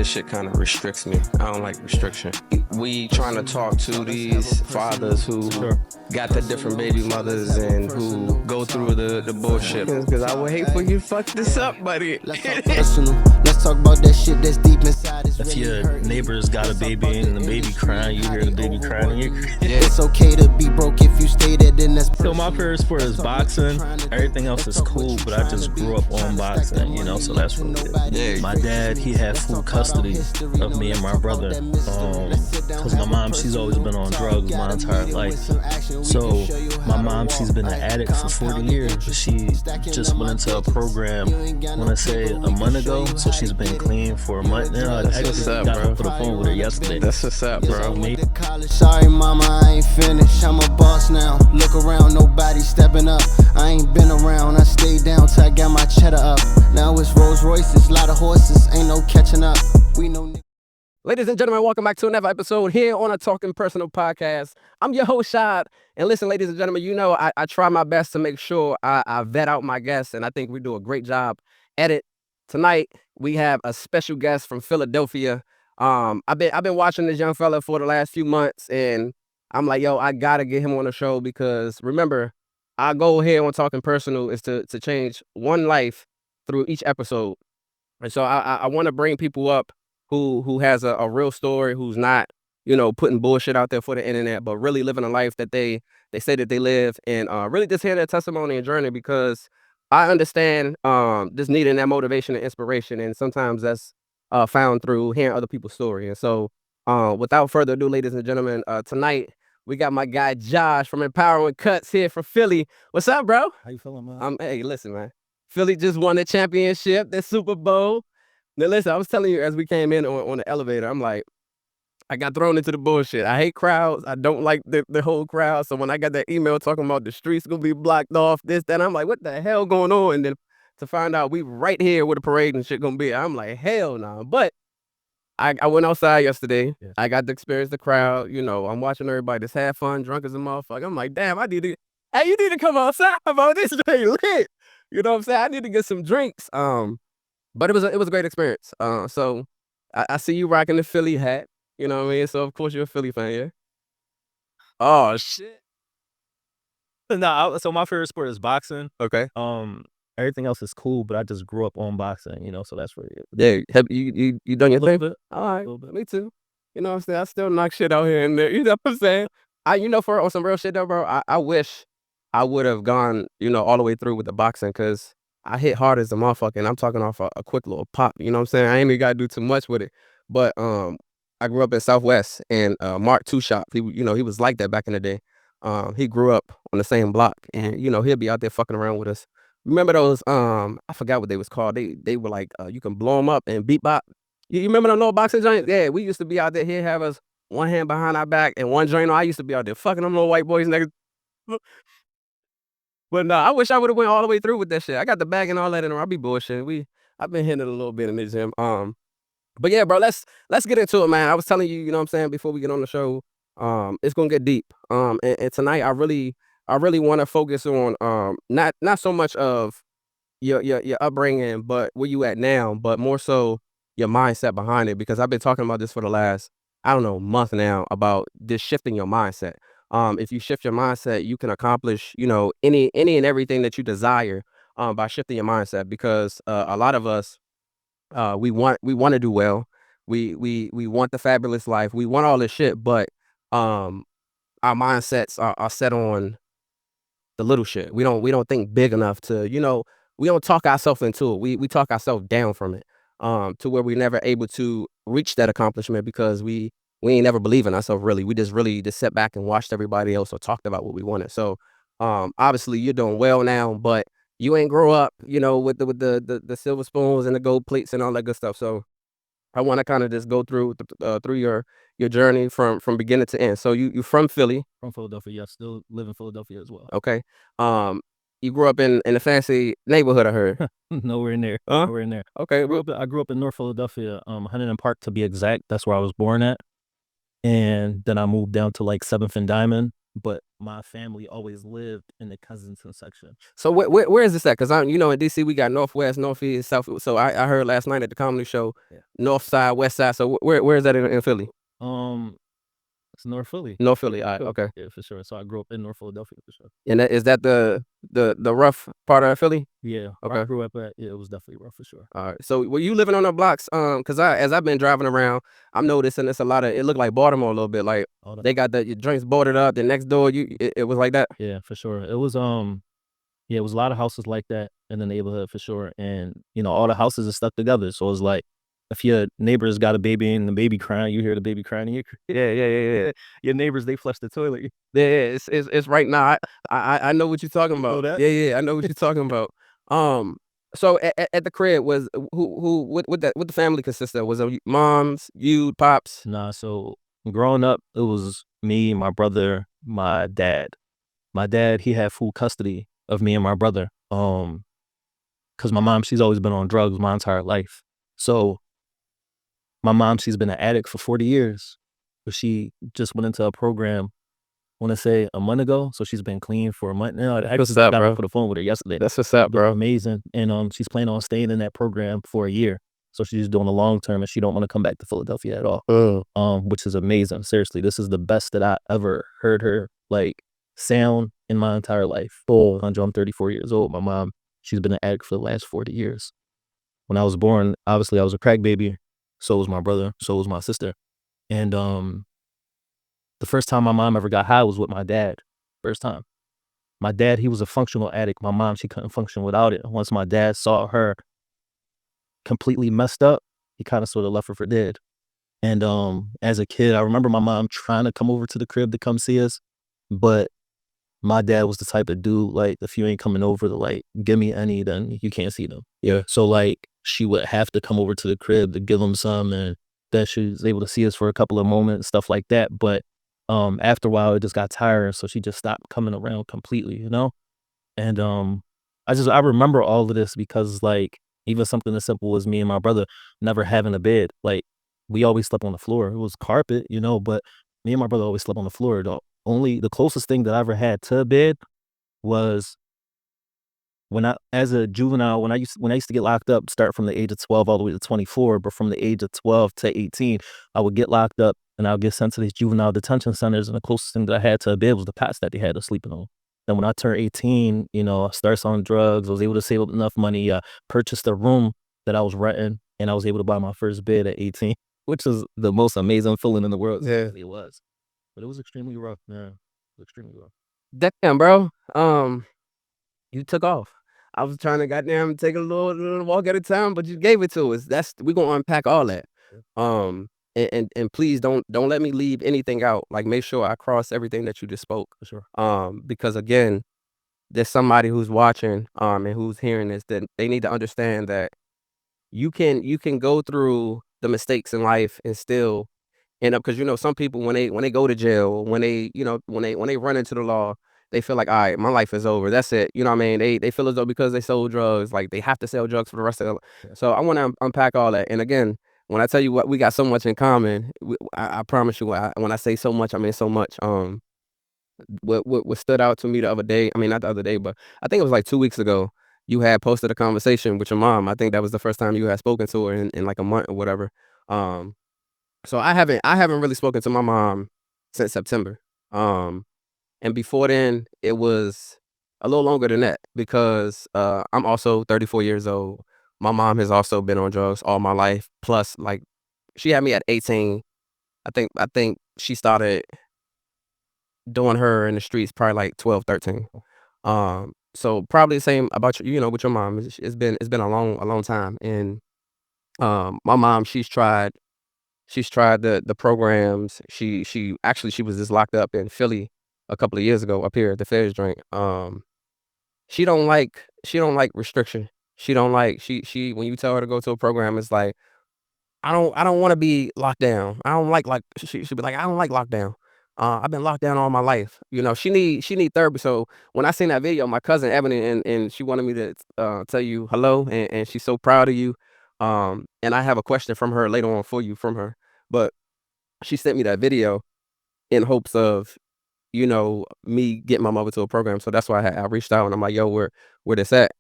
this shit kind of restricts me. I don't like restriction. We trying to talk to these fathers who got the different baby mothers and who go through the bullshit. Because I would hate for you to fuck this up, buddy. Let's talk about that shit that's deep inside. If your neighbor's got a baby and the baby crying, you hear the baby crying. It's okay to be broke if you stay there, then that's So my favorite sport is boxing. Everything else is cool, but I just grew up on boxing, so that's what it is. My dad, he had full custody of me and my brother. Because my mom, she's always been on drugs my entire life. So my mom, she's been an addict for 40 years, but she just went into a program, I want to say a month ago. So she's been clean for a month now. I actually got off the phone with her yesterday. That's what's up, bro. Sorry, mama, I ain't finished. I'm a boss now. Look around, nobody stepping up. I ain't been around. I stayed down till I got my cheddar up. Now it's Rolls Royces, lot of horses, ain't no catching up. We know. Ladies and gentlemen, welcome back to another episode here on a Talking Personal podcast. I'm your host, Shad. And listen, ladies and gentlemen, I try my best to make sure I vet out my guests, and I think we do a great job at it. Tonight, we have a special guest from Philadelphia. I've been watching this young fella for the last few months, and I'm like, yo, I gotta get him on the show because remember, our goal here on Talking Personal is to change one life through each episode. And so I want to bring people up who has a real story, who's not, putting bullshit out there for the internet, but really living a life that they say that they live, and really just hear their testimony and journey, because I understand just needing that motivation and inspiration, and sometimes that's found through hearing other people's story. And so without further ado, ladies and gentlemen, tonight we got my guy Josh from Empowering Cuts here from Philly. What's up, bro? How you feeling, man? Hey, listen, man. Philly just won the championship, the Super Bowl. Now, listen, I was telling you as we came in on the elevator, I'm like, I got thrown into the bullshit. I hate crowds. I don't like the whole crowd. So when I got that email talking about the streets going to be blocked off, this, that, I'm like, what the hell going on? And then to find out we right here where the parade and shit going to be, I'm like, hell no. But I went outside yesterday. Yeah. I got to experience the crowd. I'm watching everybody just have fun, drunk as a motherfucker. I'm like, damn, you need to come outside, bro. This is lit. You know what I'm saying? I need to get some drinks. But it was a great experience. So I see you rocking the Philly hat. You know what I mean? So of course you're a Philly fan, yeah? Oh shit. No, so my favorite sport is boxing. Okay. Everything else is cool, but I just grew up on boxing, so that's what it is. Yeah, have you done your thing? Bit. All right, me too. You know what I'm saying? I still knock shit out here and there. You know what I'm saying? For on some real shit though, bro, I wish I would have gone, all the way through with the boxing, because I hit hard as a motherfucker, and I'm talking off a quick little pop. You know what I'm saying? I ain't even got to do too much with it. But I grew up in Southwest, and Mark Two Shop, he was like that back in the day. He grew up on the same block, and he'll be out there fucking around with us. Remember those? I forgot what they was called. They were like you can blow them up and beat bop. You remember them little boxing joints? Yeah, we used to be out there. He'd have us one hand behind our back and one joint on. I used to be out there fucking them little white boys niggas. But no, I wish I would have went all the way through with that shit. I got the bag and all that in there. I be bullshitting. I've been hitting it a little bit in the gym. But yeah, bro, let's get into it, man. I was telling you, you know what I'm saying, before we get on the show, it's gonna get deep. And tonight I really want to focus on not so much of your upbringing, but where you at now, but more so your mindset behind it, because I've been talking about this for the last, I don't know, month now, about this shifting your mindset. If you shift your mindset, you can accomplish, any and everything that you desire by shifting your mindset, because a lot of us we want to do well. We want the fabulous life. We want all this shit, but our mindsets are set on the little shit. We don't think big enough to, we don't talk ourselves into it. We talk ourselves down from it, to where we're never able to reach that accomplishment, because we ain't never believe in ourselves, really. We just really just sat back and watched everybody else or talked about what we wanted. So obviously you're doing well now, but you ain't grow up, with the silver spoons and the gold plates and all that good stuff. So I want to kind of just go through your journey from beginning to end. So you from Philly? From Philadelphia, yeah. Still live in Philadelphia as well. Okay. You grew up in a fancy neighborhood, I heard. Nowhere near. Huh? Nowhere near. Okay. I grew up in North Philadelphia, Huntington Park to be exact. That's where I was born at. And then I moved down to like 7th and Diamond. but my family always lived in the Kensington section. So where is this at? Because I'm, in DC we got Northwest, Northeast, South. So I heard last night at the comedy show, North Side, West Side. So where is that in Philly? It's North Philly. North Philly. All right, okay. Yeah, for sure. So I grew up in North Philadelphia for sure. And is that the rough part of Philly? Yeah. Okay. I grew up at, it was definitely rough for sure. All right. So were you living on the blocks? Because as I've been driving around, I'm noticing it's a lot of. It looked like Baltimore a little bit. Like they got the joints boarded up. The next door, it was like that. Yeah, for sure. It was yeah, it was a lot of houses like that in the neighborhood for sure. And all the houses are stuck together. So it's like if your neighbor's got a baby and the baby crying, you hear the baby crying. And Yeah. your neighbors, they flush the toilet. Yeah. It's right now. I know what you're talking about. that? Yeah. I know what you're talking about. So at the crib was what the family consisted of? Was it moms, you, pops? Nah. So growing up, it was me, my brother, my dad. My dad, he had full custody of me and my brother. Because my mom, she's always been on drugs my entire life. So my mom, she's been an addict for 40 years. But she just went into a program, I want to say a month ago. So she's been clean for a month now. I What's up, got bro? off the phone with her yesterday. That's what's up, bro. Amazing. And she's planning on staying in that program for a year. So she's doing a long term and she don't want to come back to Philadelphia at all. Which is amazing. Seriously, this is the best that I ever heard her sound in my entire life. I'm 34 years old. My mom, she's been an addict for the last 40 years. When I was born, obviously I was a crack baby. So was my brother. So was my sister. And the first time my mom ever got high was with my dad. First time. My dad, he was a functional addict. My mom, she couldn't function without it. Once my dad saw her completely messed up, he kind of sort of left her for dead. And as a kid, I remember my mom trying to come over to the crib to come see us, but my dad was the type of dude, if you ain't coming over to give me any, then you can't see them. Yeah. So she would have to come over to the crib to give them some, and then she was able to see us for a couple of moments, stuff like that. But after a while, it just got tired, so she just stopped coming around completely, And I remember all of this because even something as simple as me and my brother never having a bed. We always slept on the floor. It was carpet, but me and my brother always slept on the floor. The closest thing that I ever had to a bed was as a juvenile, when I used to get locked up, start from the age of 12 all the way to 24, but from the age of 12 to 18, I would get locked up and I would get sent to these juvenile detention centers. And the closest thing that I had to a bed was the cots that they had us sleeping on. Then when I turned 18, I started selling drugs. I was able to save up enough money, purchased a room that I was renting, and I was able to buy my first bed at 18, which is the most amazing feeling in the world. Yeah. It was. But it was extremely rough, man. It was extremely rough. Damn, bro. You took off. I was trying to goddamn take a little walk at a time, but you gave it to us. We're gonna unpack all that. And please don't let me leave anything out. Make sure I cross everything that you just spoke. For sure. Because again, there's somebody who's watching and who's hearing this, that they need to understand that you can go through the mistakes in life and still end up, because some people when they go to jail, when they when they run into the law, they feel like, all right, my life is over, that's it. You know what I mean? They feel as though because they sold drugs, they have to sell drugs for the rest of their life. Yeah. So I want to unpack all that. And again, when I tell you what, we got so much in common, I promise you, when I say so much, I mean so much. What stood out to me the other day, I mean not the other day, but I think it was 2 weeks ago, you had posted a conversation with your mom. I think that was the first time you had spoken to her in a month or whatever. So I haven't really spoken to my mom since September. And before then it was a little longer than that, because I'm also 34 years old. My mom has also been on drugs all my life. Plus, she had me at 18. I think she started doing her in the streets probably 12, 13. So probably the same about with your mom. It's been a long time. And my mom, she's tried the programs. She was just locked up in Philly a couple of years ago up here at the Feds joint. She don't like restriction. She don't like she when you tell her to go to a program, it's like, I don't want to be locked down. I don't like she'd be like, I don't like lockdown. I've been locked down all my life. She need therapy. So when I seen that video, my cousin Ebony, and she wanted me to tell you hello, and she's so proud of you. And I have a question from her later on for you from her. But she sent me that video in hopes of you know, me getting my mother to a program. So that's why I reached out and I'm like, yo, where this at?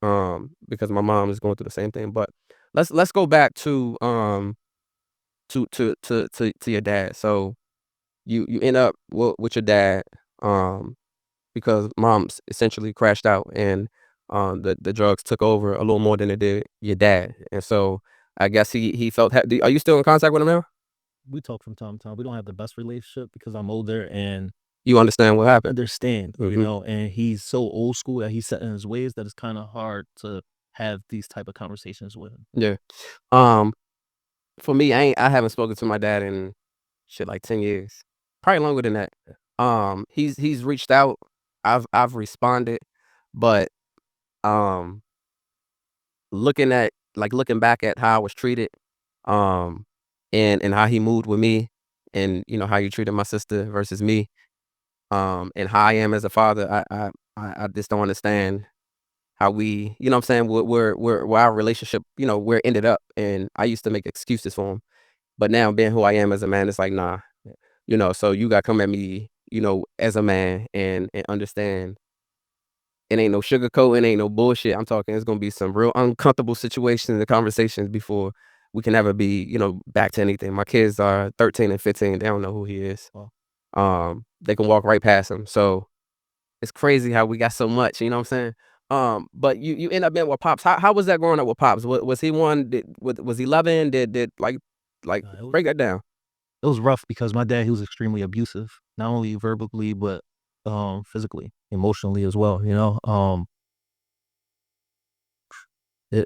Because my mom is going through the same thing. But let's go back to to your dad. So you end up with your dad because mom's essentially crashed out and the drugs took over a little more than it did your dad. And so I guess he felt are you still in contact with him now? We talk from time to time. We don't have the best relationship because I'm older and You understand what happened? understand, you Mhm. know, and he's so old school that he's set in his ways that it's kind of hard to have these type of conversations with him. Yeah. For me, I haven't spoken to my dad in shit like 10 years. Probably longer than that. He's reached out. I've responded, but um looking back at how I was treated, um, and how he moved with me and you know how you treated my sister versus me, and how I am as a father, I just don't understand how we, you know what I'm saying, where our relationship, you know, where it ended up. And I used to make excuses for him. But now being who I am as a man, it's like, nah, you know, so you gotta come at me, you know, as a man and understand it ain't no sugarcoat, it ain't no bullshit. I'm talking it's gonna be some real uncomfortable situations and conversations before we can ever be, you know, back to anything. My kids are 13 and 15, they don't know who he is. Well, They can walk right past him. So it's crazy how we got so much, you know what I'm saying? But you end up being with Pops. How was that growing up with Pops? Was he one was he loving? Did like uh, it, was, break that down? it was rough because my dad, he was extremely abusive, not only verbally, but physically, emotionally as well, you know?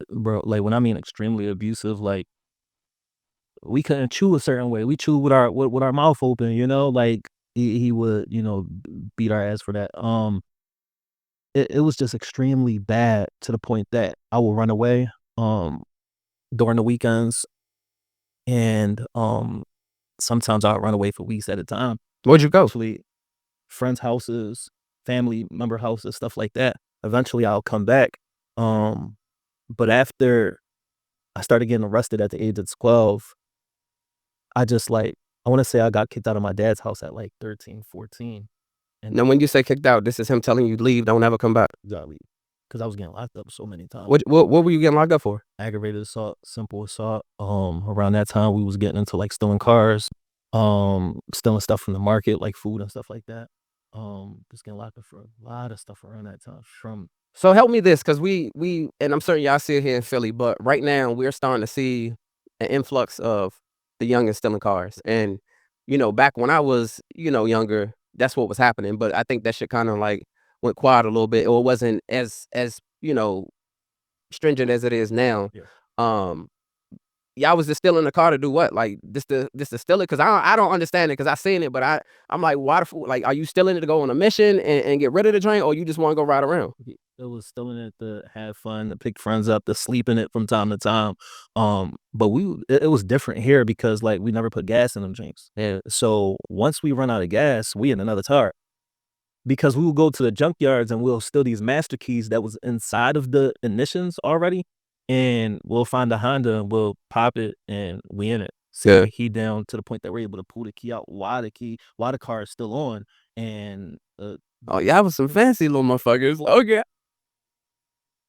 Bro, like when I mean extremely abusive, like we couldn't chew a certain way. We chewed with our mouth open, you know, like he would, you know, beat our ass for that. It was just extremely bad to the point that I will run away during the weekends and sometimes I'll run away for weeks at a time. Where'd you go? Actually, friends' houses, family member houses, stuff like that. Eventually I'll come back. Um but after I started getting arrested at the age of 12, I just like I want to say I got kicked out of my dad's house at like 13, 14, and Now when you say kicked out, this is him telling you leave, don't ever come back. got leave because I was getting locked up so many times. What were you getting locked up for? Aggravated assault, simple assault. Around that time we was getting into like stealing cars, stealing stuff from the market, like food and stuff like that. Just getting locked up for a lot of stuff around that time. From So help me this, because we and I'm certain y'all see it here in Philly, but right now we're starting to see an influx of the young and stealing cars. And you know, back when I was, you know, younger, that's what was happening. But I think that shit kind of like went quiet a little bit, or it wasn't as you know stringent as it is now. yeah, Um, Y'all was just stealing the car to do what? Like this to steal it? Because I don't understand it because I seen it, but I'm like, why the like are you stealing it to go on a mission and get rid of the train, or you just want to go ride around? it was stealing it to have fun, to pick friends up, to sleep in it from time to time. But it was different here because like we never put gas in them drinks. And so once we run out of gas, we in another tar. Because we will go to the junkyards and we'll steal these master keys that was inside of the ignitions already, and we'll find a Honda and we'll pop it and we in it. Set Yeah. the key down to the point that we're able to pull the key out while the car is still on, and Oh, y'all was some fancy little motherfuckers. Okay.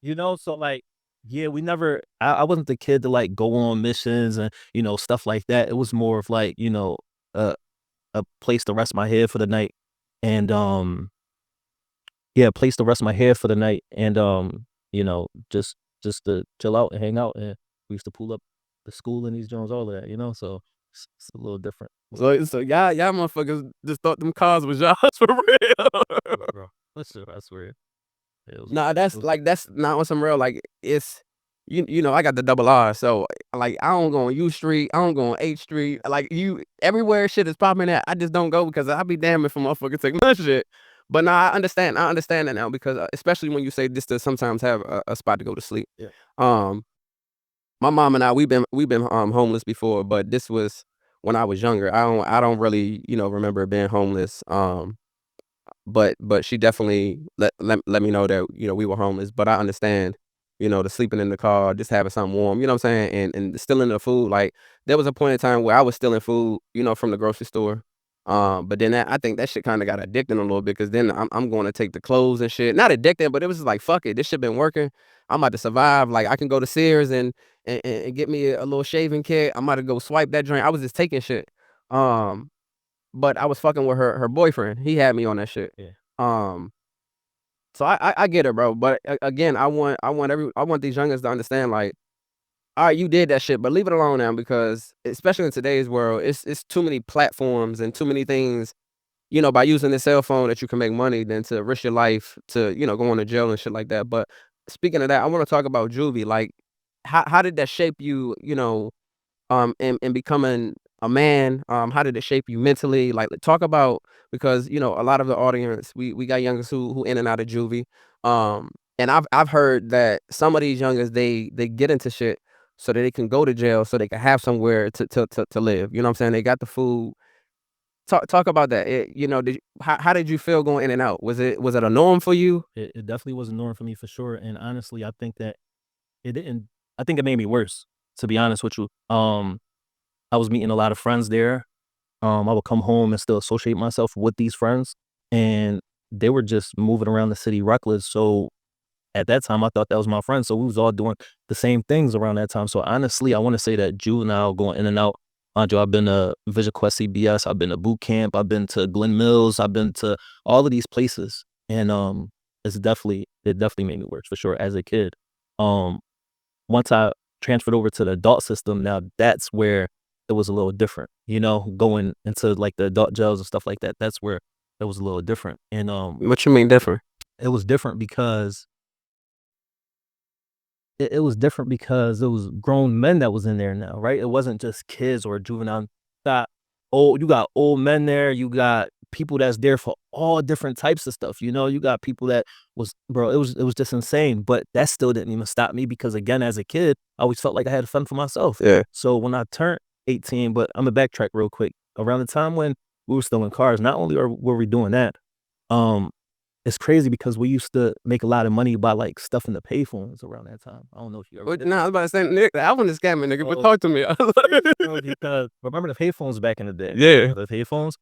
you know, so like yeah, we never. I wasn't the kid to like go on missions and you know stuff like that. It was more of like you know a a place to rest my head for the night, and yeah, a place to rest my hair for the night and, you know, just to chill out and hang out, and we used to pull up the school in these Jones, all of that, you know, so it's a little different. So y'all motherfuckers just thought them cars was y'all for real. Bro, I swear. It was Nah, it was that's not on some real like it's you know I got the double R, so like I don't go on U Street, I don't go on H Street, like you everywhere shit is popping at. I just don't go because I'll be damned if a motherfucker take my shit. But nah, I understand that now because especially when you say this to sometimes have a spot to go to sleep. yeah. Um, my mom and I we've been homeless before, but this was when I was younger. I don't really you know remember being homeless. But she definitely let me know that, you know, we were homeless, but I understand, you know, the sleeping in the car, just having something warm, you know what I'm saying? And stealing the food. Like there was a point in time where I was stealing food, you know, from the grocery store. But then I think that shit kind of got addicting a little bit because then I'm going to take the clothes and shit. Not addicting, but it was just like fuck it. This shit been working. I'm about to survive. Like I can go to Sears and get me a little shaving kit. I'm about to go swipe that joint. I was just taking shit. But I was fucking with her boyfriend. He had me on that shit. Yeah. So I get it, bro. But again, I want these youngins to understand, like, all right, you did that shit, but leave it alone now because especially in today's world, it's too many platforms and too many things, by using this cell phone that you can make money than to risk your life to, going to jail and shit like that. But speaking of that, I want to talk about juvie. Like, how did that shape you, in becoming a man? How did it shape you mentally? Like, talk about because a lot of the audience we got youngers who in and out of juvie, and I've heard that some of these youngers they get into shit so that they can go to jail so they can have somewhere to live. You know what I'm saying? They got the food. Talk about that. How did you feel going in and out? Was it a norm for you? It definitely was a norm for me for sure. And honestly, I think that it didn't. I think it made me worse. To be honest with you, I was meeting a lot of friends there. I would come home and still associate myself with these friends, and they were just moving around the city reckless. So at that time, I thought that was my friend. So we was all doing the same things around that time. So honestly, I want to say that juvenile going in and out. Andre, I've been to Vision Quest CBS. I've been to boot camp. I've been to Glen Mills. I've been to all of these places, and it definitely made me worse for sure as a kid. Um, Once I transferred over to the adult system, now that's where it was a little different. Going into like the adult jails and stuff like that. That's where it was a little different, and What you mean different? it was different because it was different because it was grown men that was in there now, right? It wasn't just kids or juvenile. Got you got old men there. You got people that's there for all different types of stuff. You got people that bro. It was just insane. But that still didn't even stop me because again, as a kid, I always felt like I had fun for myself. Yeah. So when I turned 18, but I'm gonna backtrack real quick. Around the time when we were still in cars, not only were we doing that, um, it's crazy because we used to make a lot of money by like stuffing the payphones around that time. I don't know if you ever did. Nah, I was about to say, Nick, I want to scamming, nigga. But Oh. talk to me. Because remember the payphones back in the day? Yeah. The payphones.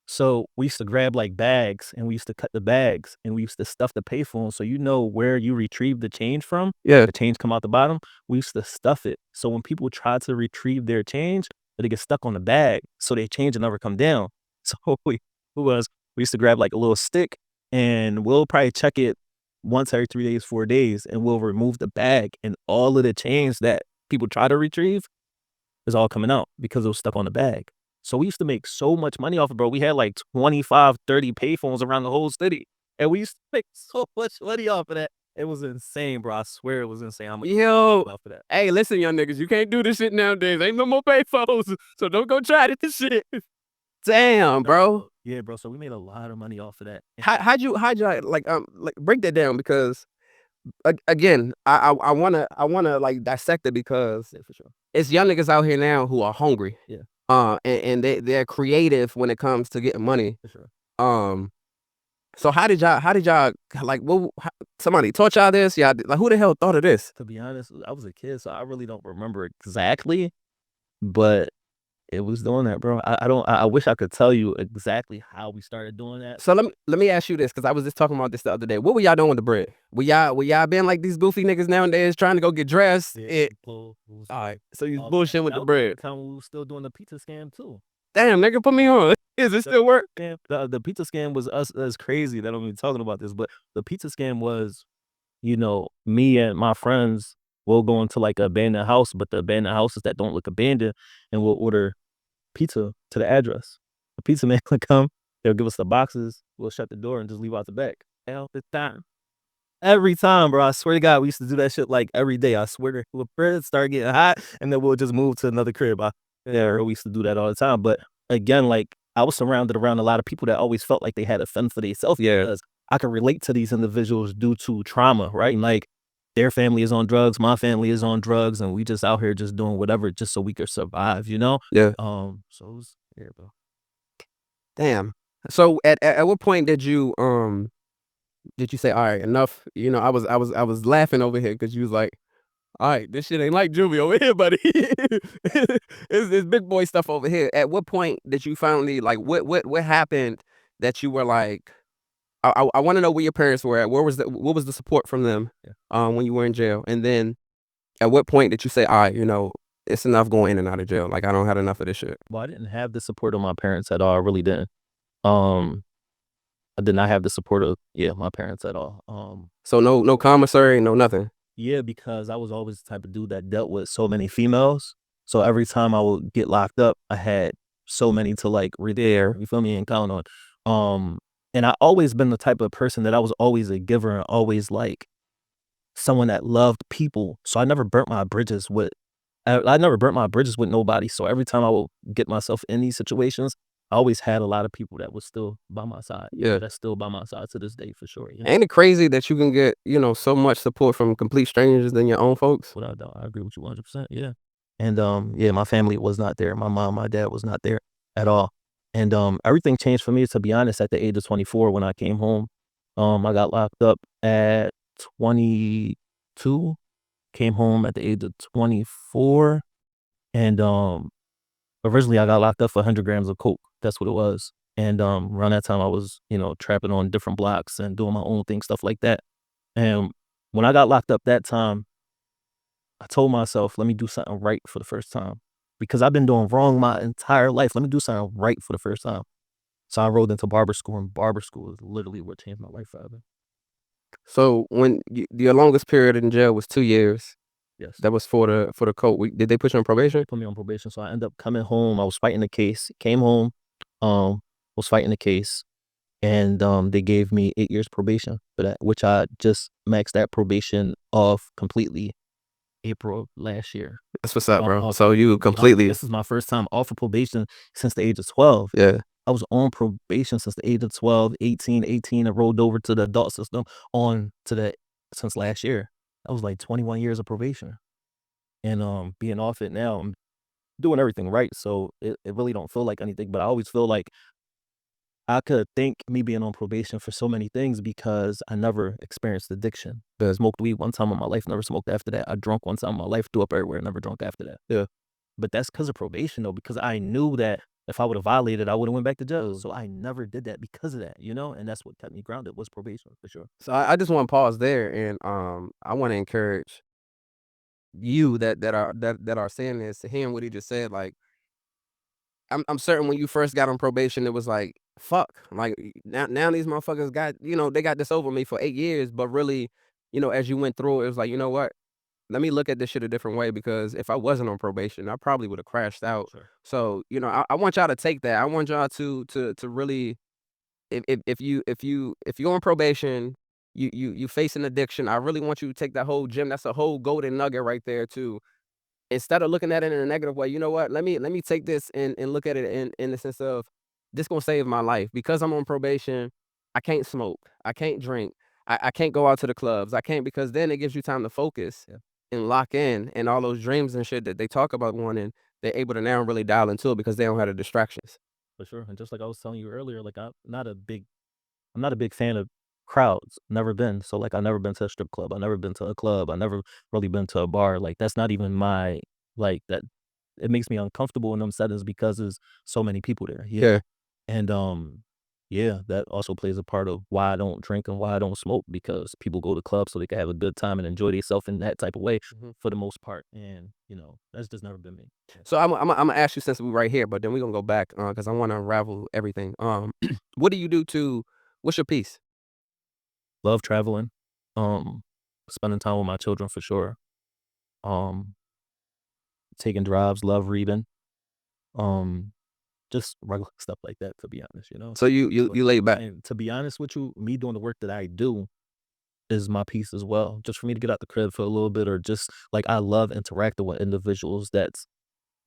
So we used to grab like bags and we used to cut the bags and we used to stuff the payphone. So where you retrieve the change from, Yeah. the change come out the bottom. We used to stuff it. So when people try to retrieve their change, they get stuck on the bag. So their change will never come down. So we used to grab like a little stick and we'll probably check it once every 3 days, 4 days, and we'll remove the bag and all of the change that people try to retrieve is all coming out because it was stuck on the bag. So we used to make so much money off it, bro. We had like 25, 30 payphones around the whole city. And we used to make so much money off of that. It was insane, bro. I swear it was insane how much Yo, off of that. hey, listen, young niggas, you can't do this shit nowadays. Ain't no more payphones, so don't go try this shit. Damn, bro. Yeah, bro. So we made a lot of money off of that. How'd you like break that down because again, I wanna like dissect it because Yeah, for sure. it's young niggas out here now who are hungry. Yeah. And they're creative when it comes to getting money. For sure. So how did y'all like somebody taught y'all this? Y'all like who the hell thought of this? To be honest, I was a kid, so I really don't remember exactly, but it was doing that, bro. I wish I could tell you exactly how we started doing that. So let me ask you this, because I was just talking about this the other day. What were y'all doing with the bread? Were y'all being like these goofy niggas nowadays trying to go get dressed? Yeah, All right, so you bullshitting with the bread. Time we was still doing the pizza scam too. Damn, nigga, put me on. Is it still work? The pizza scam was us. That's crazy that I'm even talking about this, but the pizza scam was, me and my friends will go into like an abandoned house, but the abandoned houses that don't look abandoned, and we'll order pizza to the address. The pizza man will come. They'll give us the boxes. We'll shut the door and just leave out the back. All the time. Every time, bro. I swear to God, we used to do that shit like every day. I swear to the bread start getting hot, and then we'll just move to another crib. We used to do that all the time. But again, like I was surrounded around a lot of people that always felt like they had to fend for themselves. Yeah. Because I could relate to these individuals due to trauma, right? And like their family is on drugs, my family is on drugs, and we just out here just doing whatever just so we could survive, Yeah. So it was bro. Damn. So at what point did you say, all right, enough? I was laughing over here because you was like, All right, this shit ain't like juvie over here, buddy. It's big boy stuff over here. At what point did you finally like what happened that you were like? I want to know where your parents were at. What was the support from them when you were in jail? And then at what point did you say, all right, it's enough going in and out of jail. Like I don't have enough of this shit. Well, I didn't have the support of my parents at all. I really didn't. Um, I did not have the support of my parents at all. So no commissary, no nothing. Yeah, because I was always the type of dude that dealt with so many females. So every time I would get locked up, I had so many to like there, you feel me, and count on. And I always been the type of person that I was always a giver and always like someone that loved people. So I never burnt my bridges with I never burnt my bridges with nobody. So every time I would get myself in these situations, I always had a lot of people that was still by my side. Yeah. That's still by my side to this day for sure. Yeah. Ain't it crazy that you can get, so much support from complete strangers than your own folks? Without a doubt, I agree with you 100%. Yeah. And my family was not there. My mom, my dad was not there at all. And everything changed for me, to be honest, at the age of 24 when I came home. I got locked up at 22, came home at the age of 24. And originally I got locked up for 100 grams of coke. That's what it was. And around that time I was, trapping on different blocks and doing my own thing, stuff like that. And when I got locked up that time, I told myself, let me do something right for the first time, because I've been doing wrong my entire life. Let me do something right for the first time. So I enrolled into barber school, and barber school is literally what changed my life forever. So when your longest period in jail was 2 years, Yes. that was for the coke. Did they put you on probation? Put me on probation. So I ended up coming home. I was fighting the case. Came home, was fighting the case, and they gave me 8 years probation for that, which I just maxed that probation off completely April of last year. That's what's up, bro. So you completely. This is my first time off of probation since the age of 12. Yeah. I was on probation since the age of 12, 18, and rolled over to the adult system since last year. That was like 21 years of probation. And being off it now, I'm doing everything right. So it really don't feel like anything, but I always feel like I could thank me being on probation for so many things, because I never experienced addiction. I smoked weed one time in my life, never smoked after that. I drunk one time in my life, threw up everywhere, never drunk after that. Yeah. But that's because of probation, though, because I knew that if I would have violated, I would have went back to jail. So I never did that because of that, and that's what kept me grounded, was probation for sure. So I just want to pause there, and I want to encourage you that are saying this, hearing what he just said. Like I'm certain when you first got on probation, it was like, fuck, like now these motherfuckers got, they got this over me for 8 years, but really, as you went through it, it was like, you know what? Let me look at this shit a different way, because if I wasn't on probation, I probably would have crashed out. Sure. So, I want y'all to take that. I want y'all to really, if you're on probation, you face an addiction. I really want you to take that whole gym. That's a whole golden nugget right there too. Instead of looking at it in a negative way, you know what? Let me take this and look at it in the sense of, this gonna save my life. Because I'm on probation, I can't smoke, I can't drink, I can't go out to the clubs, I can't, because then it gives you time to focus and lock in, and all those dreams and shit that they talk about wanting, they're able to now really dial into it because they don't have the distractions. For sure. And just like I was telling you earlier, like I'm not a big fan of crowds. Never been. So like I never been to a strip club. I never been to a club. I never really been to a bar. Like that's not even my like that. It makes me uncomfortable in them settings because there's so many people there. Yeah. And that also plays a part of why I don't drink and why I don't smoke, because people go to clubs so they can have a good time and enjoy themselves in that type of way for the most part. And that's just never been me. Yeah. So I'm gonna ask you, since we're right here, but then we're gonna go back because I want to unravel everything. What do you do to? What's your piece? Love traveling, spending time with my children for sure. Um, Taking drives, love reading, um, just regular stuff like that, to be honest. So you lay back. And to be honest with you, me doing the work that I do is my piece as well. Just for me to get out the crib for a little bit, or just like I love interacting with individuals that's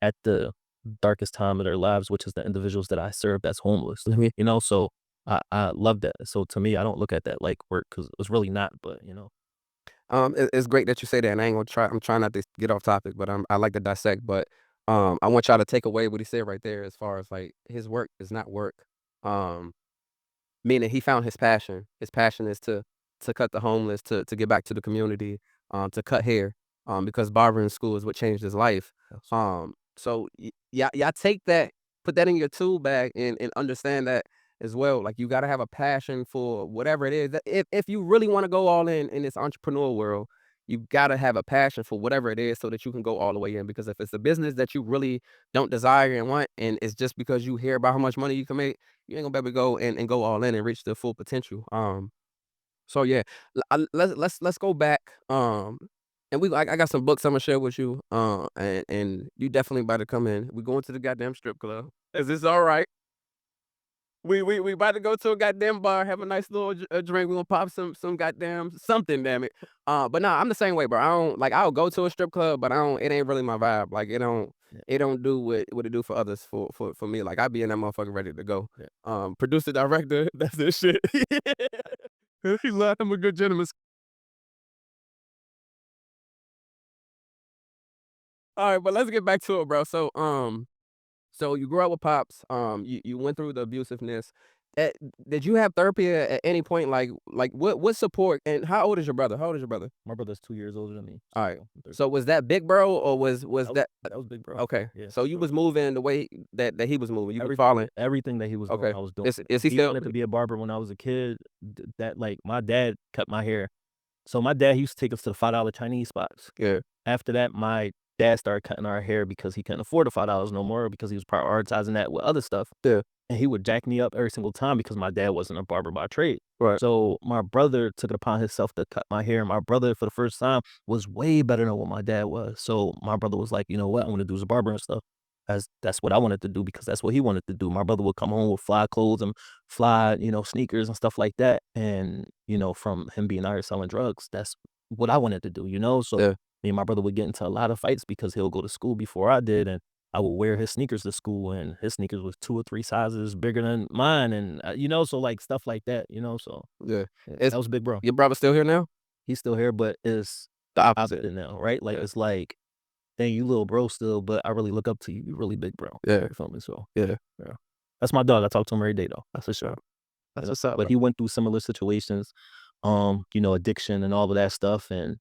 at the darkest time of their lives, which is the individuals that I serve that's homeless. So I love that. So to me, I don't look at that like work, because it's really not. But It's great that you say that, and I ain't gonna try. I'm trying not to get off topic, but I like to dissect. But I want y'all to take away what he said right there, as far as like his work is not work. Um, Meaning he found his passion. His passion is to cut the homeless, to get back to the community, to cut hair. because barbering school is what changed his life. So y'all take that, put that in your tool bag, and understand that as well. Like, you gotta have a passion for whatever it is. If you really want to go all in this entrepreneur world, you gotta have a passion for whatever it is so that you can go all the way in. Because if it's a business that you really don't desire and want, and it's just because you hear about how much money you can make, you ain't gonna be able to go and go all in and reach the full potential. So yeah, let's go back. And I got some books I'm gonna share with you. And you definitely about to come in. We going to the goddamn strip club. Is this all right? We about to go to a goddamn bar, have a nice little drink. We gonna pop some goddamn something, damn it. But nah, I'm the same way, bro. I don't like. I'll go to a strip club, but I don't. It ain't really my vibe. Like, it don't. It don't do what it do for others. For me, like, I be in that motherfucker ready to go. Producer, director, that's this shit. He love him a good gentleman. All right, but let's get back to it, bro. So you grew up with pops. You went through the abusiveness. Eh, did you have therapy at any point? Like what support? And how old is your brother? How old is your brother? My brother's 2 years older than me. All right. So was that big bro, or was that? That was big bro. Okay. Yeah. So you was moving the way that he was moving. You was Everything, following. everything that he was doing, Okay. I was doing. Is he He still? wanted to be a barber when I was a kid. That, like, my dad cut my hair. So my dad, he used to take us to the $5 Chinese spots. Yeah. After that, my dad started cutting our hair because he couldn't afford the $5 no more, because he was prioritizing that with other stuff. Yeah. And he would jack me up every single time because my dad wasn't a barber by trade. Right. So my brother took it upon himself to cut my hair. My brother, for the first time, was way better than what my dad was. So my brother was like, you know what, I want to do is a barber and stuff. That's what I wanted to do, because that's what he wanted to do. My brother would come home with fly clothes and fly, sneakers and stuff like that. And, from him being out here selling drugs, that's what I wanted to do, So Yeah. me and my brother would get into a lot of fights because he'll go to school before I did, and I would wear his sneakers to school, and his sneakers was 2 or 3 sizes bigger than mine, and, so, like, stuff like that, so Yeah. yeah, that was big bro. Your brother still here now? He's still here, but it's The opposite. now, right? Like, Yeah. it's like, dang, you little bro still, but I really look up to you. You really big bro. Yeah. You feel me? So Yeah. that's my dog. I talk to him every day though. That's for sure. That's what's up. But he went through similar situations, addiction and all of that stuff, and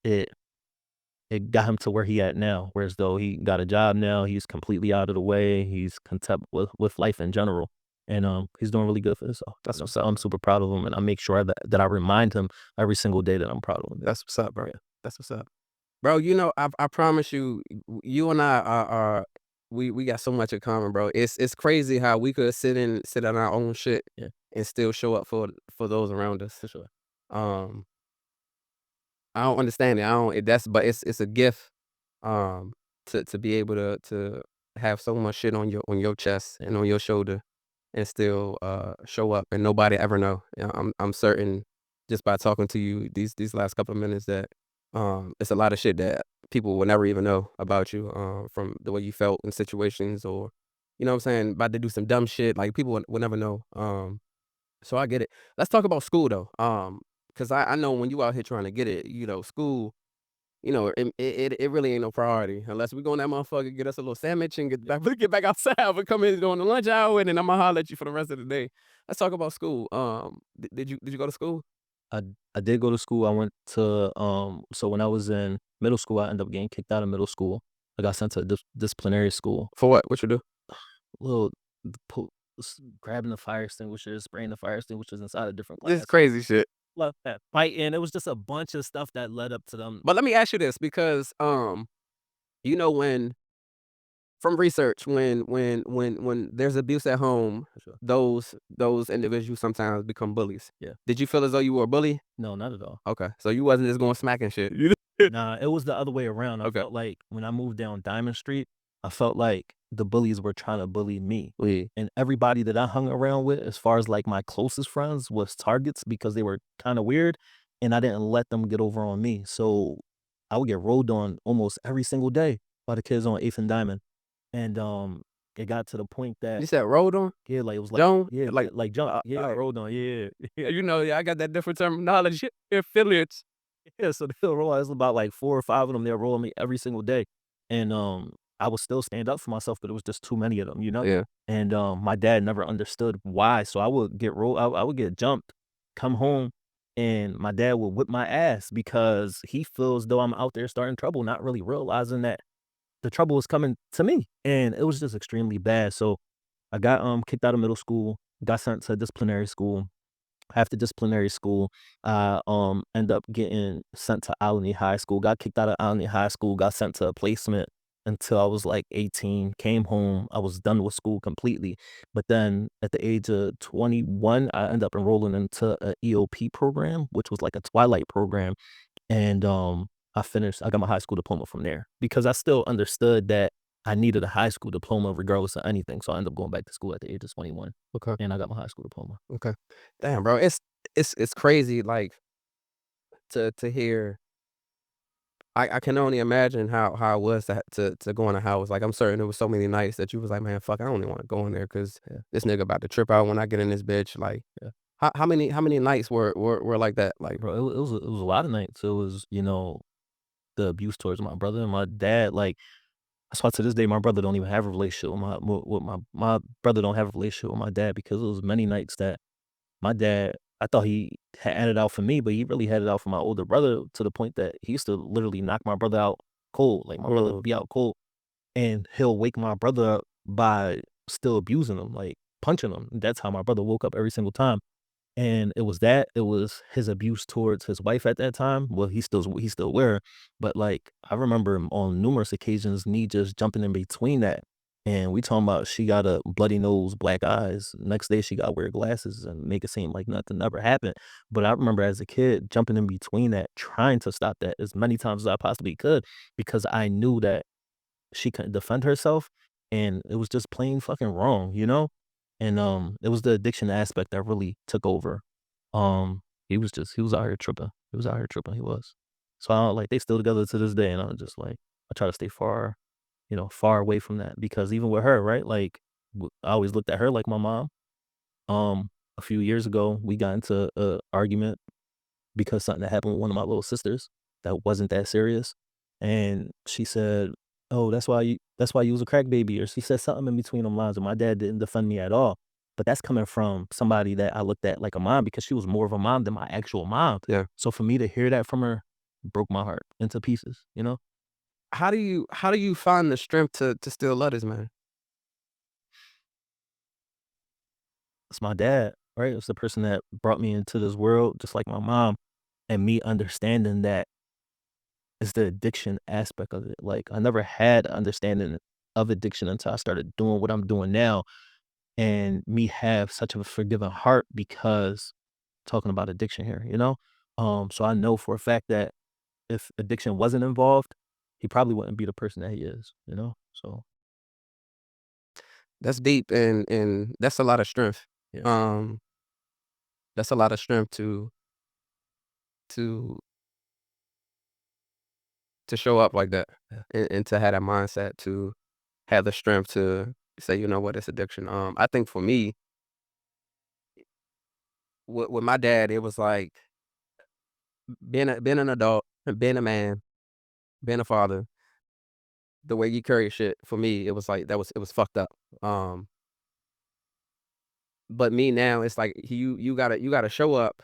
it got him to where he at now. Whereas though he got a job now, he's completely out of the way. He's content with life in general, and he's doing really good for himself. That's what's So up. I'm super proud of him, and I make sure that I remind him every single day that I'm proud of him. That's what's up, bro. Yeah. That's what's up. Bro, I promise you, you and I are we got so much in common, bro. It's crazy how we could sit on our own shit, Yeah. and still show up for those around us. For sure. Um, I don't understand it. I don't. But it's a gift. To be able to have so much shit on your chest and on your shoulder, and still show up, and nobody ever know. I'm certain, just by talking to you these last couple of minutes, that it's a lot of shit that people will never even know about you, from the way you felt in situations, or you know what I'm saying, about to do some dumb shit, like people will never know. So I get it. Let's talk about school though. Cause I know when you out here trying to get it, school, it really ain't no priority unless we go in that motherfucker, get us a little sandwich, and get back outside. We come in during the lunch hour, and then I'm gonna holler at you for the rest of the day. Let's talk about school. Did you go to school? I did go to school. I went to so when I was in middle school, I ended up getting kicked out of middle school. I got sent to disciplinary school. For what? What you do? Little grabbing the fire extinguishers, spraying the fire extinguishers inside of different This classes. is crazy shit. Love that fighting. It was just a bunch of stuff that led up to them. But let me ask you this, because when from research, when there's abuse at home, For sure. those individuals sometimes become bullies. Yeah. Did you feel as though you were a bully? No, not at all. Okay, so you wasn't just going smacking shit. Nah, it was the other way around. I Okay. felt like when I moved down Diamond Street, I felt like the bullies were trying to bully me. Yeah. And everybody that I hung around with, as far as like my closest friends, was targets because they were kind of weird, and I didn't let them get over on me. So I would get rolled on almost every single day by the kids on 8th and Diamond. And it got to the point You that, said rolled on? yeah, like it was like, Joan? yeah, like jump, yeah, alright. rolled on, yeah. Yeah, I got that different terminology. Affiliates. Yeah, so they'll roll. It's about like 4 or 5 of them. They'll roll me every single day, and I would still stand up for myself, but it was just too many of them, Yeah. And my dad never understood why. So I would get rolled. I would get jumped, come home, And my dad would whip my ass because he feels though I'm out there starting trouble, not really realizing that the trouble was coming to me. And it was just extremely bad. So I got kicked out of middle school, got sent to disciplinary school. After disciplinary school, I end up getting sent to Alany High School. Got kicked out of Alany High School. Got sent to a placement until I was like 18. Came home. I was done with school completely. But then at the age of 21, I ended up enrolling into a EOP program, which was like a twilight program. And I got my high school diploma from there because I still understood that I needed a high school diploma regardless of anything. So I ended up going back to school at the age of 21, Okay. and I got my high school diploma. Okay. Damn, bro. It's crazy, like, to hear. I can only imagine how it was to go in a house. Like, I'm certain there was so many nights that you was like, man, fuck, I don't even want to go in there because Yeah. this nigga about to trip out when I get in this bitch. Like, Yeah. how many nights were like that? Like, Bro, it was a lot of nights. It was, the abuse towards my brother and my dad. Like, that's why to this day my brother don't even have a relationship with my brother don't have a relationship with my dad because it was many nights that my dad, I thought he had it out for me, but he really had it out for my older brother to the point that he used to literally knock my brother out cold. Like my brother would be out cold and he'll wake my brother up by still abusing him, like punching him. That's how my brother woke up every single time. And it was his abuse towards his wife at that time. Well, he's still with her, but, like, I remember him on numerous occasions, me just jumping in between that, and we talking about she got a bloody nose, black eyes. Next day, she got wear glasses and make it seem like nothing ever happened, but I remember as a kid jumping in between that, trying to stop that as many times as I possibly could because I knew that she couldn't defend herself, and it was just plain fucking wrong, you know? And, it was the addiction aspect that really took over. He was out here tripping. He was out here tripping, he was. So, I don't like, they still together to this day, and I'm just like, I try to stay far, far away from that because even with her, right, like, I always looked at her like my mom. A few years ago, we got into a argument because something that happened with one of my little sisters that wasn't that serious. And she said, "Oh, that's why you was a crack baby," or she said something in between them lines, and my dad didn't defend me at all. But that's coming from somebody that I looked at like a mom because she was more of a mom than my actual mom. yeah. So for me to hear that from her broke my heart into pieces, you know? How do you find the strength to still love this man? It's my dad, right? It's the person that brought me into this world just like my mom, and me understanding that is the addiction aspect of it. Like, I never had understanding of addiction until I started doing what I'm doing now, and me have such a forgiving heart because talking about addiction here, you know? So I know for a fact that if addiction wasn't involved, he probably wouldn't be the person that he is, you know? So, That's deep and that's a lot of strength. yeah. Um, that's a lot of strength to to show up like that Yeah. and to have that mindset to have the strength to say, you know what, it's addiction. I think for me, with my dad, it was like being an adult, being a man, being a father. The way you carry shit for me, it was like it was fucked up. Um, but me now, it's like you gotta show up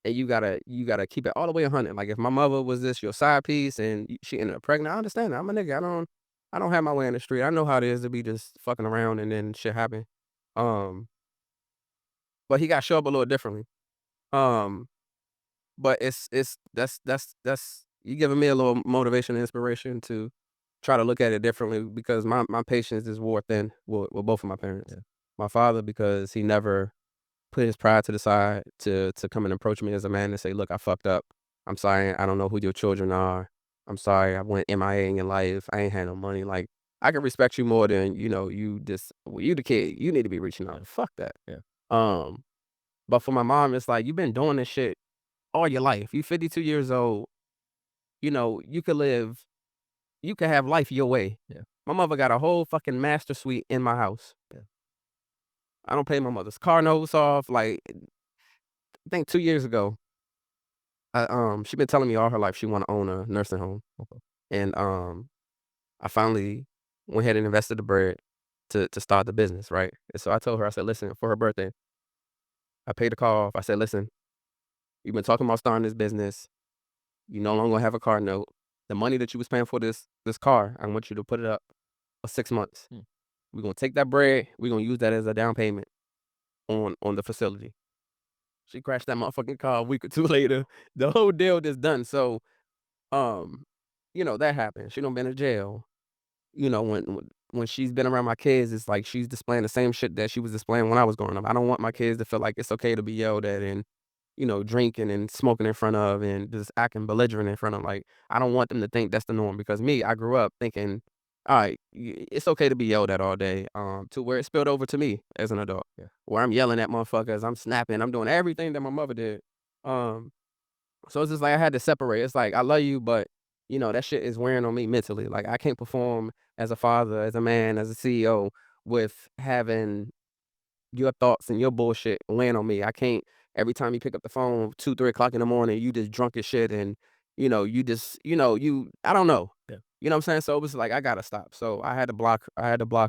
and you gotta keep it all the way 100. Like if my mother was this your side piece and she ended up pregnant, I understand that. I'm a nigga. I don't have my way in the street. I know how it is to be just fucking around and then shit happen. Um, but he got to show up a little differently. Um, but it's that's you giving me a little motivation and inspiration to try to look at it differently because my patience is wore thin with both of my parents. Yeah. My father because he never put his pride to the side to come and approach me as a man and say, "Look, I fucked up. I'm sorry. I don't know who your children are. I'm sorry. I went MIA in your life. I ain't had no money. Like I can respect you more than you just well, you the kid. You need to be reaching Yeah. out. Fuck that. Yeah. Um, but for my mom, it's like you've been doing this shit all your life. You 52 years old. You could live. You could have life your way. Yeah. My mother got a whole fucking master suite in my house. Yeah. I don't pay my mother's car notes off. Like I think 2 years ago, she been telling me all her life she want to own a nursing home, Okay. and I finally went ahead and invested the bread to start the business, right? And so I told her, I said, listen, for her birthday, I paid the call off. I said, listen, You've been talking about starting this business. You no longer have a car note. The money that you was paying for this car, I want you to put it up for 6 months. We're gonna take that bread. We're gonna use that as a down payment on the facility. She crashed that motherfucking car a week or two later. The whole deal is done. So, that happened. She done been in jail. When she's been around my kids, it's like she's displaying the same shit that she was displaying when I was growing up. I don't want my kids to feel like it's okay to be yelled at and, drinking and smoking in front of and just acting belligerent in front of. Like, I don't want them to think that's the norm because me, I grew up thinking, all right, it's okay to be yelled at all day, to where it spilled over to me as an adult, where I'm yelling at motherfuckers, I'm snapping, I'm doing everything that my mother did. So it's just like I had to separate. It's like I love you, but that shit is wearing on me mentally. Like I can't perform as a father, as a man, as a CEO with having your thoughts and your bullshit weighing on me. I can't every time you pick up the phone 2, 3 o'clock in the morning, you just drunk as shit and you just I don't know. Yeah. You know what I'm saying? So it was like I gotta stop. So I had to block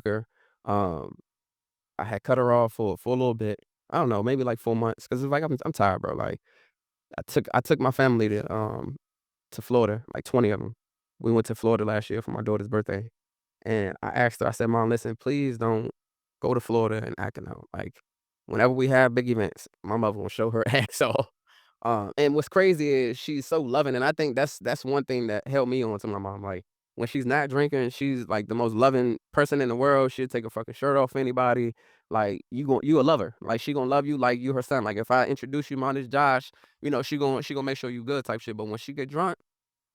her. Um I had cut her off for a little bit. I don't know, maybe like 4 months. Cause it's like I'm tired, bro. Like I took my family to Florida, like 20 of them. We went to Florida last year for my daughter's birthday, and I asked her, I said, "Mom, listen, please don't go to Florida and acting out. Like, whenever we have big events, my mother gonna show her ass off." And what's crazy is she's so loving, and I think that's one thing that held me on to my mom. Like, when she's not drinking, she's like the most loving person in the world. She'll take a fucking shirt off for anybody. Like, you a lover. Like, she gonna love you like you her son. Like, if I introduce you, mom, this Josh, she gonna make sure you good type shit. But when she get drunk,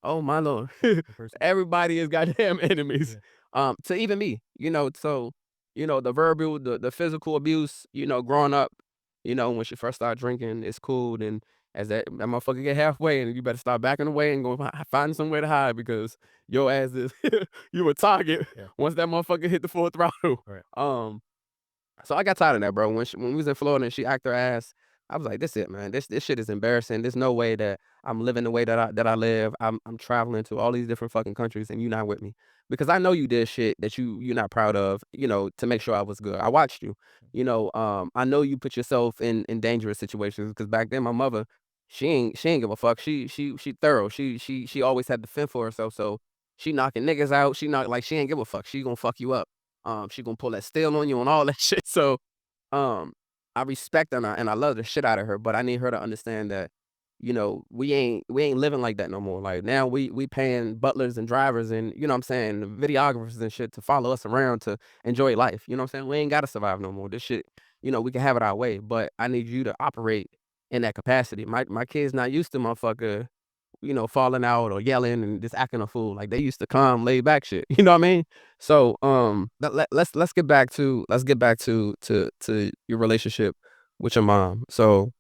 oh my lord, everybody is goddamn enemies. To even me, so the verbal, the physical abuse, growing up, when she first started drinking, it's cool. And as that motherfucker get halfway, and you better start backing away and go find somewhere to hide because your ass is you a target once that motherfucker hit the full throttle. Right. So I got tired of that, bro. When we was in Florida and she acted her ass, I was like, "This it, man. This shit is embarrassing. There's no way that I'm living the way that I live. I'm traveling to all these different fucking countries and you not with me because I know you did shit that you're not proud of. To make sure I was good. I watched you. I know you put yourself in dangerous situations because back then my mother, she ain't give a fuck. She thorough. She always had to fend for herself. So she knocking niggas out. She ain't give a fuck. She gonna fuck you up. She gonna pull that steel on you and all that shit. So, I respect and I love the shit out of her, but I need her to understand that, we ain't living like that no more. Like now we paying butlers and drivers and you know what I'm saying, videographers and shit to follow us around to enjoy life. You know what I'm saying? We ain't gotta survive no more. This shit, we can have it our way, but I need you to operate in that capacity. My kids not used to motherfucker falling out or yelling and just acting a fool. Like they used to calm, laid back shit. You know what I mean? So let's get back to your relationship with your mom. So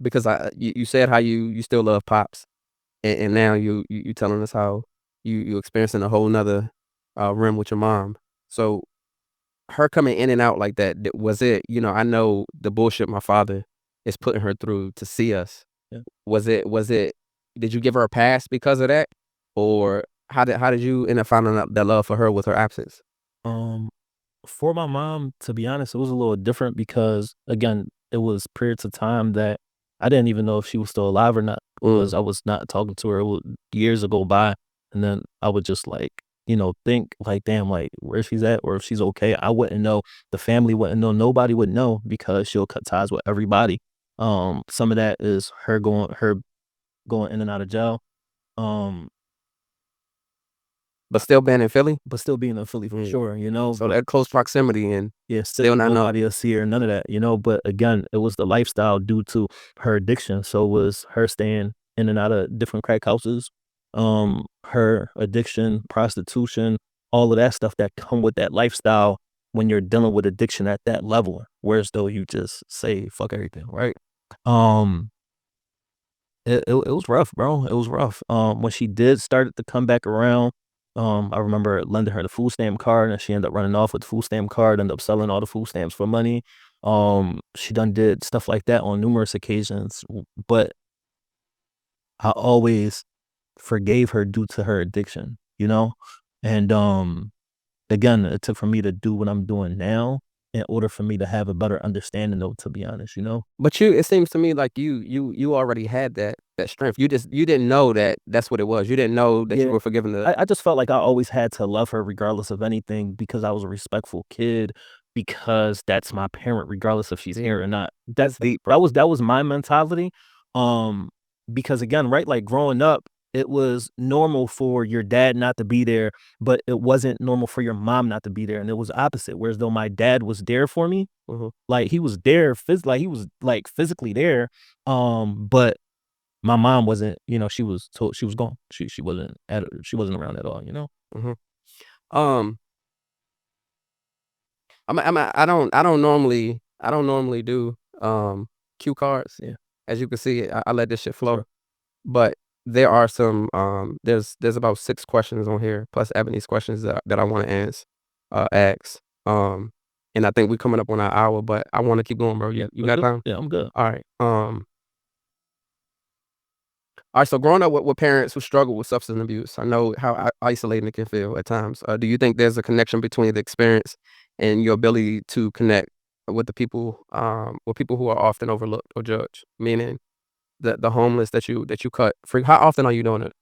because you said how you still love pops and now you telling us how you experiencing a whole nother rim with your mom. So her coming in and out like that, was it, I know the bullshit my father is putting her through to see us. Yeah. Was it did you give her a pass because of that? Or how did you end up finding out that love for her with her absence? Um, for my mom, to be honest, it was a little different because again, it was periods of time that I didn't even know if she was still alive or not because I was not talking to her. Years would go by, and then I would just think like, damn, like where she's at or if she's okay. I wouldn't know. The family wouldn't know. Nobody would know because she'll cut ties with everybody. Some of that is her going in and out of jail. Um, But still being in Philly? but still being in Philly for sure, So that close proximity and yeah, still still not know. nobody will see her, none of that. But again, it was the lifestyle due to her addiction. So it was her staying in and out of different crack houses, her addiction, prostitution, all of that stuff that come with that lifestyle when you're dealing with addiction at that level. Whereas though you just say fuck everything, right? Um, it was rough, bro. It was rough. When she did start to come back around, I remember lending her the food stamp card, and she ended up running off with the food stamp card, ended up selling all the food stamps for money. She done did stuff like that on numerous occasions, but I always forgave her due to her addiction. And again, it took for me to do what I'm doing now in order for me to have a better understanding, though, to be honest, But it seems to me like you already had that strength. You didn't know that that's what it was. You didn't know that you were forgiving the. I just felt like I always had to love her regardless of anything because I was a respectful kid, because that's my parent regardless if she's here or not. That's deep, bro. That was my mentality. Um, because again, right, like growing up, it was normal for your dad not to be there, but it wasn't normal for your mom not to be there, and it was opposite. Whereas though my dad was there for me, like he was there, like he was like physically there, but my mom wasn't, she was gone. She wasn't around at all. Mhm. Um, I don't normally do cue cards. Yeah. As you can see, I let this shit flow. Sure. But there are some there's about 6 questions on here plus Ebony's questions that I want to ask. And I think we're coming up on our hour, but I want to keep going, bro. You got time? Yeah, I'm good. All right. All right, so growing up with parents who struggle with substance abuse, I know how isolating it can feel at times. Do you think there's a connection between the experience and your ability to connect with people who are often overlooked or judged? Meaning the homeless that you cut free. How often are you doing it?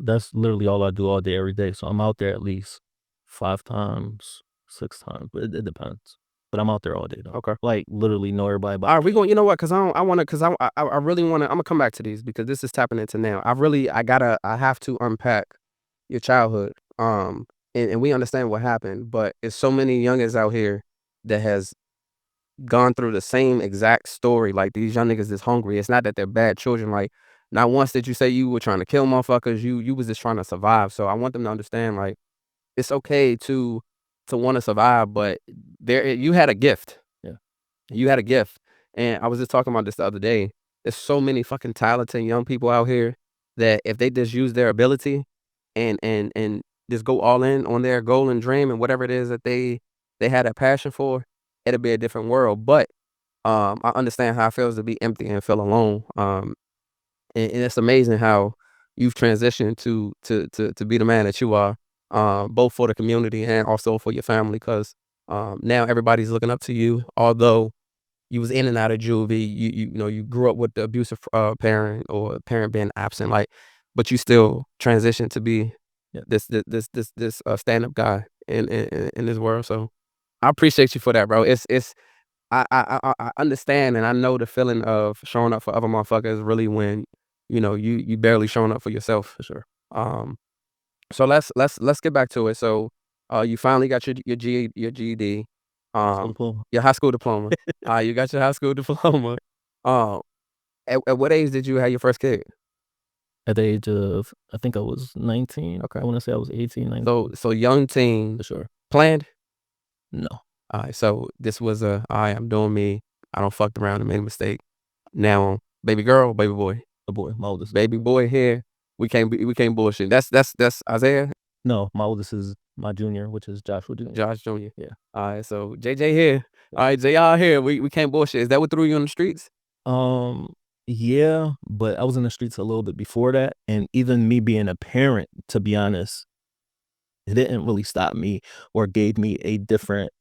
That's literally all I do all day, every day. So I'm out there at least 5 times, 6 times, but it depends. But I'm out there all day though. Okay. Like literally know everybody All right, about. we going. You know what? Because I really want to. I'm gonna come back to these because this is tapping into now. I have to unpack your childhood. And we understand what happened, but it's so many youngins out here that has gone through the same exact story. Like these young niggas is hungry. It's not that they're bad children. Like not once did you say you were trying to kill motherfuckers. You was just trying to survive. So I want them to understand like it's okay to want to survive, but you had a gift. Yeah. You had a gift. And I was just talking about this the other day. There's so many fucking talented young people out here that if they just use their ability and just go all in on their goal and dream and whatever it is that they had a passion for, it'll be a different world. But I understand how it feels to be empty and feel alone. And it's amazing how you've transitioned to be the man that you are, both for the community and also for your family. Because now everybody's looking up to you. Although you was in and out of juvie, you grew up with the abusive parent or parent being absent, like, but you still transitioned to be this stand up guy in this world. So I appreciate you for that, bro. It's I understand and I know the feeling of showing up for other motherfuckers really when you barely showing up for yourself. For sure. So let's get back to it. So you finally got your GED, Diploma. your high school diploma. You got your high school diploma. At what age did you have your first kid? At the age of, I think I was 19. Okay. I want to say I was 18, 19. So young teen. For sure. Planned? No. All right, so this was I'm doing me. I don't fucked around and made a mistake. Now, baby girl, baby boy. A boy, my oldest. Baby boy here. We can't bullshit. That's Isaiah. No, my oldest is my junior, which is Joshua Jr. Josh Jr. Yeah. All right, so JJ here. All right, JR here. We can't bullshit. Is that what threw you on the streets? Yeah, but I was in the streets a little bit before that, and even me being a parent, to be honest, it didn't really stop me or gave me a different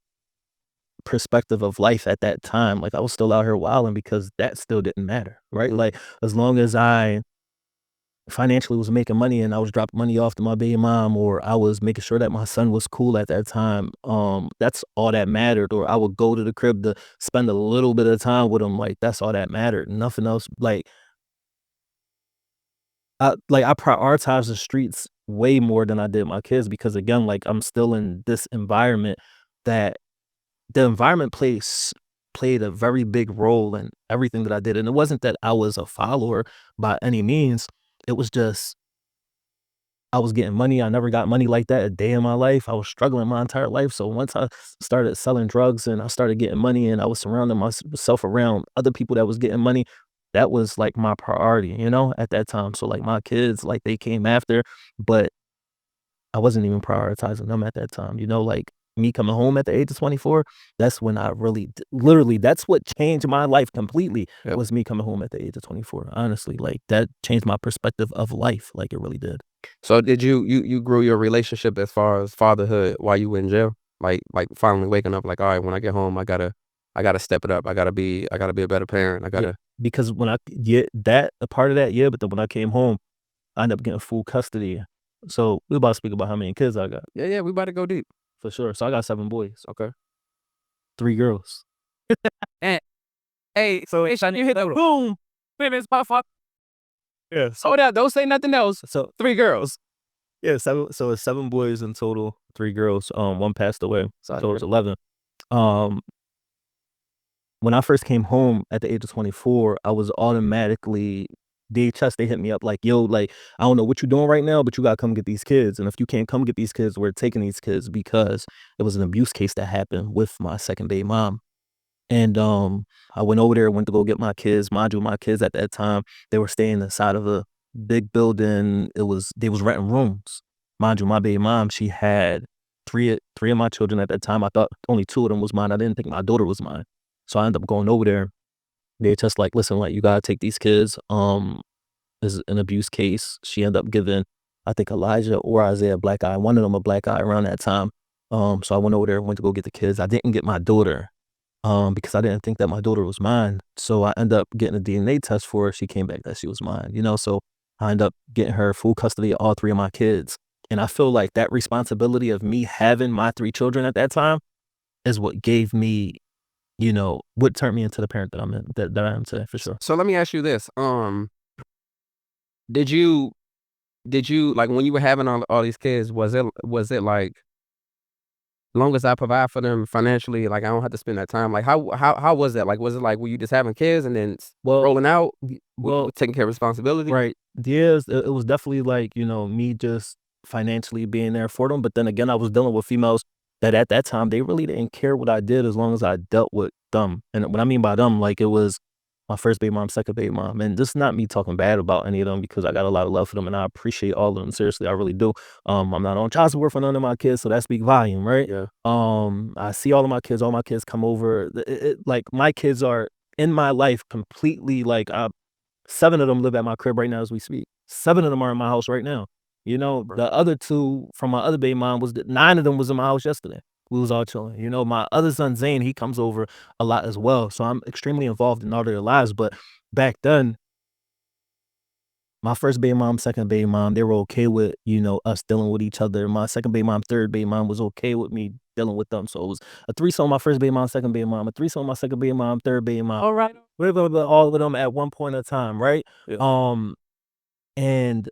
perspective of life at that time. Like I was still out here wilding because that still didn't matter, right? Like as long as I financially was making money and I was dropping money off to my baby mom, or I was making sure that my son was cool at that time, that's all that mattered. Or I would go to the crib to spend a little bit of time with him. Like that's all that mattered. Nothing else. Like I prioritize the streets way more than I did my kids because again, like I'm still in this environment that the environment played a very big role in everything that I did. And it wasn't that I was a follower by any means. It was just I was getting money. I never got money like that a day in my life. I was struggling my entire life. So once I started selling drugs and I started getting money and I was surrounding myself around other people that was getting money, that was like my priority, at that time. So like my kids, like they came after, but I wasn't even prioritizing them at that time. Like me coming home at the age of 24, that's when I really, literally, that's what changed my life completely. Yep. Was me coming home at the age of 24. Honestly, like that changed my perspective of life. Like it really did. So did you grew your relationship as far as fatherhood while you were in jail? like finally waking up like, all right, when I get home, I gotta step it up. I gotta be a better parent. I gotta. Because when a part of that, but then when I came home, I ended up getting full custody. So we about to speak about how many kids I got. Yeah, we about to go deep. For sure. So I got 7 boys. Okay. 3 girls. And hey, so you hit that boom, finish, pop. Yeah. So that don't say nothing else. So 3 girls. yeah, 7. So it's 7 boys in total, 3 girls. One passed away. So it's 11. When I first came home at the age of 24, I was automatically DHS. They hit me up like, yo, like, I don't know what you're doing right now, but you gotta come get these kids. And if you can't come get these kids, we're taking these kids, because it was an abuse case that happened with my second baby mom. And I went over there, went to go get my kids. Mind you, my kids at that time, they were staying inside of a big building. They was renting rooms. Mind you, my baby mom, she had three of my children at that time. I thought only 2 of them was mine. I didn't think my daughter was mine. So I ended up going over there. They just like, listen, like, you gotta take these kids. This is an abuse case. She ended up giving, I think, Elijah or Isaiah a black eye. One of them a black eye around that time. So I went over there, went to go get the kids. I didn't get my daughter. Because I didn't think that my daughter was mine. So I ended up getting a DNA test for her. She came back that she was mine, so I ended up getting her full custody of all 3 of my kids. And I feel like that responsibility of me having my 3 children at that time is what gave me, what turned me into the parent that I'm in, that I am today, for sure. So let me ask you this. Did you like, when you were having all these kids, was it like, long as I provide for them financially, like, I don't have to spend that time? Like, how was that? Like, was it like, were you just having kids and then rolling out, taking care of responsibility? Right. Yeah, it was definitely like, me just financially being there for them. But then again, I was dealing with females that at that time, they really didn't care what I did as long as I dealt with them. And what I mean by them, like, it was my first baby mom, second baby mom. And this is not me talking bad about any of them, because I got a lot of love for them and I appreciate all of them. Seriously, I really do. I'm not on child support for none of my kids, so that speaks volume, right? Yeah. I see all my kids come over. Like, my kids are in my life completely. Like, 7 of them live at my crib right now as we speak. 7 of them are in my house right now. The other 2 from my other baby mom 9 of them was in my house yesterday. We was all chilling. My other son, Zane, he comes over a lot as well. So I'm extremely involved in all their lives. But back then, my first baby mom, second baby mom, they were okay with, us dealing with each other. My second baby mom, third baby mom was okay with me dealing with them. So it was a threesome, my first baby mom, second baby mom, a threesome, my second baby mom, third baby mom. All right. All of them at one point in time, right? Yeah. And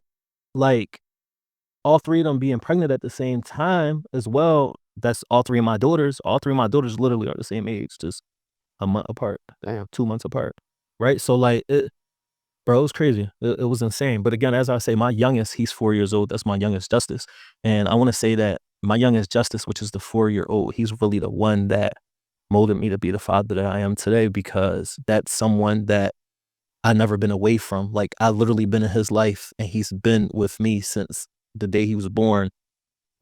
like, all 3 of them being pregnant at the same time as well. That's all 3 of my daughters. All 3 of my daughters literally are the same age, just a month apart. Damn. 2 months apart, right? So like, bro, it was crazy. It was insane. But again, as I say, my youngest, he's 4 years old. That's my youngest, Justice. And I want to say that my youngest, Justice, which is the 4-year-old, he's really the one that molded me to be the father that I am today, because that's someone that I've never been away from. Like, I literally been in his life, and he's been with me since the day he was born.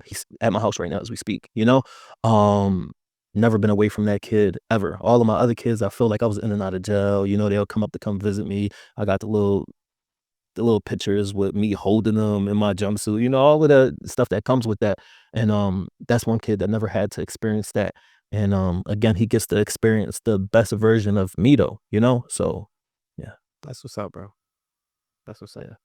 He's at my house right now as we speak, never been away from that kid ever. All of my other kids, I feel like I was in and out of jail. They'll come visit me. I got the little pictures with me holding them in my jumpsuit, all of the stuff that comes with that. And that's one kid that never had to experience that. And again, he gets to experience the best version of me though, so yeah. That's what's up, bro. That's what's up. Yeah.